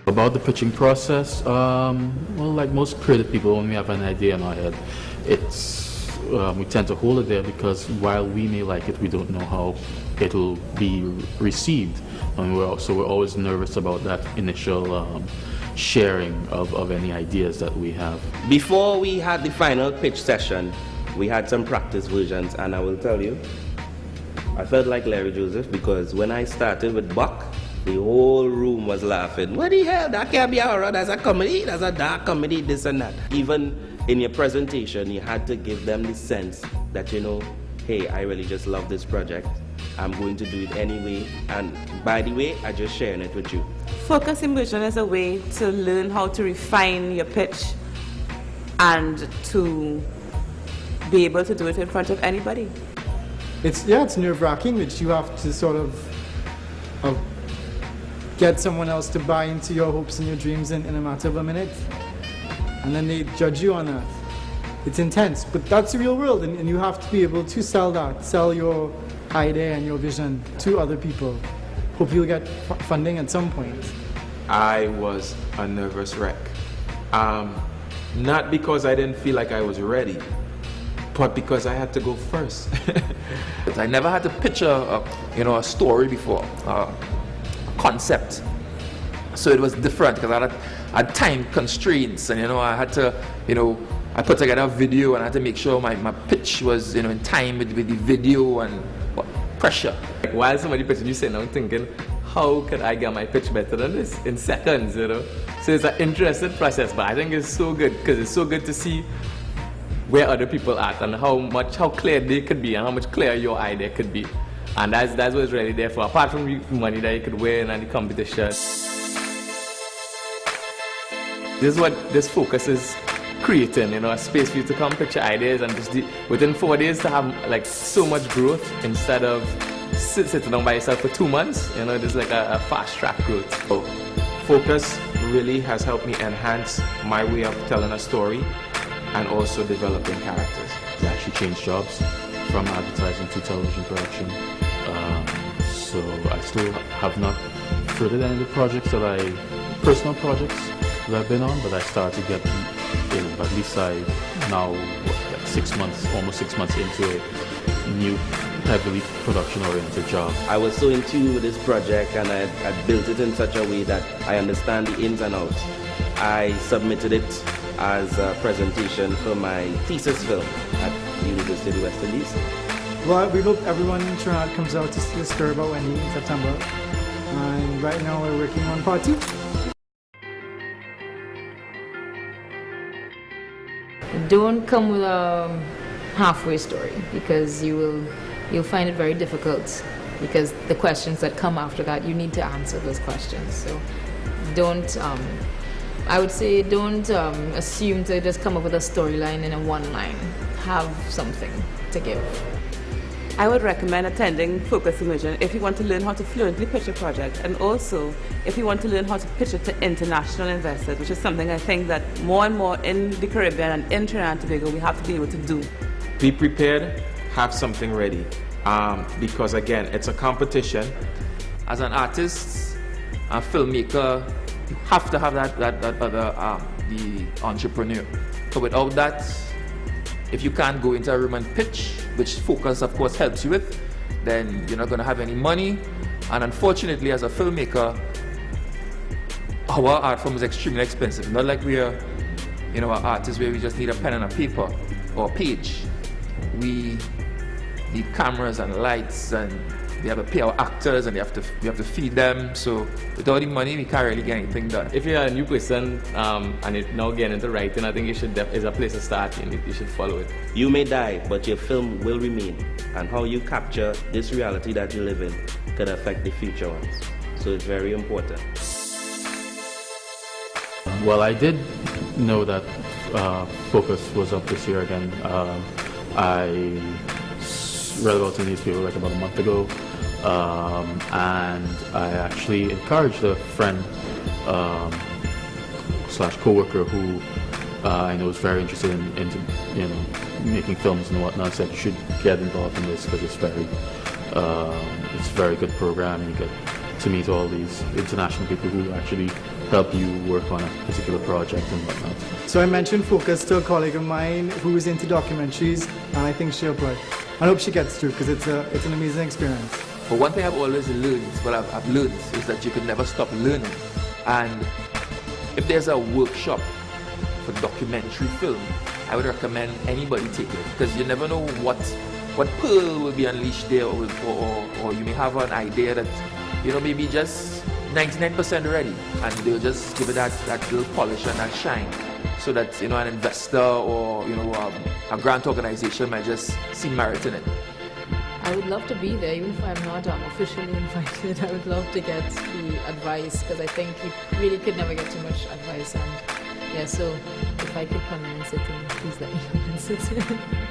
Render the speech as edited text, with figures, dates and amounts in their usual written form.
About the pitching process, well, like most creative people, when we have an idea in our head, we tend to hold it there because while we may like it, we don't know how it will be received. And we're always nervous about that initial sharing of any ideas that we have. Before we had the final pitch session, we had some practice versions, and I will tell you, I felt like Larry Joseph because when I started with Buck, the whole room was laughing. What the hell? That can't be horror. That's a comedy. That's a dark comedy, this and that. Even in your presentation, you had to give them the sense that, you know, hey, I really just love this project. I'm going to do it anyway. And by the way, I'm just sharing it with you. Focus immersion is a way to learn how to refine your pitch and to be able to do it in front of anybody. It's nerve-wracking, which you have to sort of get someone else to buy into your hopes and your dreams in a matter of a minute. And then they judge you on that. It's intense, but that's the real world, and you have to be able to sell your idea and your vision to other people. Hope you'll get funding at some point. I was a nervous wreck. Not because I didn't feel like I was ready, but because I had to go first. I never had to pitch a story before, a concept. So it was different because I had time constraints, and I had to, I put together a video and I had to make sure my pitch was, in time with the video and pressure. Like while somebody pitching, you sitting down thinking, how could I get my pitch better than this in seconds, So it's an interesting process, but I think it's so good because it's so good to see where other people are and how clear they could be and how much clearer your idea could be. And that's what's really there for, apart from the money that you could win and the competition. This is what this focus is creating, a space for you to come pitch your ideas and just within 4 days to have like so much growth instead of sitting down by yourself for 2 months. There's like a fast track growth. So, focus really has helped me enhance my way of telling a story and also developing characters. I actually changed jobs from advertising to television production. So I still have not furthered any of the personal projects that I've been on, but I started to get, at least I now, almost 6 months into a new, heavily production-oriented job. I was so in tune with this project and I built it in such a way that I understand the ins and outs. I submitted it as a presentation for my thesis film at the University of the West Indies. Well, we hope everyone in Trinidad comes out to see a story about Wendy in September. And right now we're working on part 2. Don't come with a halfway story because you'll find it very difficult because the questions that come after that, you need to answer those questions. So don't, I would say don't assume to just come up with a storyline in a one line. Have something to give. I would recommend attending Focus Immersion if you want to learn how to fluently pitch a project, and also if you want to learn how to pitch it to international investors, which is something I think that more and more in the Caribbean and in Trinidad and Tobago we have to be able to do. Be prepared, have something ready, because again, it's a competition. As an artist, a filmmaker, you have to have the entrepreneur. So without that, if you can't go into a room and pitch, which Focus of course helps you with, then you're not going to have any money. And unfortunately, as a filmmaker, our art form is extremely expensive. Not like we are, artists where we just need a pen and a paper or a page. We need cameras and lights, and we have to pay our actors, and we have to feed them. So without the money, we can't really get anything done. If you're a new person and you're now getting into writing, I think you should is a place to start. You should follow it. You may die, but your film will remain, and how you capture this reality that you live in can affect the future ones. So it's very important. Well, I did know that Focus was up this year again. I read about it in the newspaper like about a month ago, and I actually encouraged a friend / co-worker who I know is very interested into making films and whatnot. Said you should get involved in this because it's a very good program. You get to meet all these international people who actually help you work on a particular project and whatnot. So I mentioned Focus to a colleague of mine who is into documentaries, and I think she'll apply. I hope she gets through because it's an amazing experience. But one thing I've always learned, I've learned, is that you can never stop learning. And if there's a workshop for documentary film, I would recommend anybody take it, because you never know what pearl will be unleashed there, or you may have an idea that, maybe just 99% ready, and they'll just give it that little polish and that shine, so that, an investor or, a grant organization might just see merit in it. I would love to be there, even if I'm not officially invited. I would love to get the advice, because I think you really could never get too much advice. And yeah, so if I could convince it, then please let me convince it.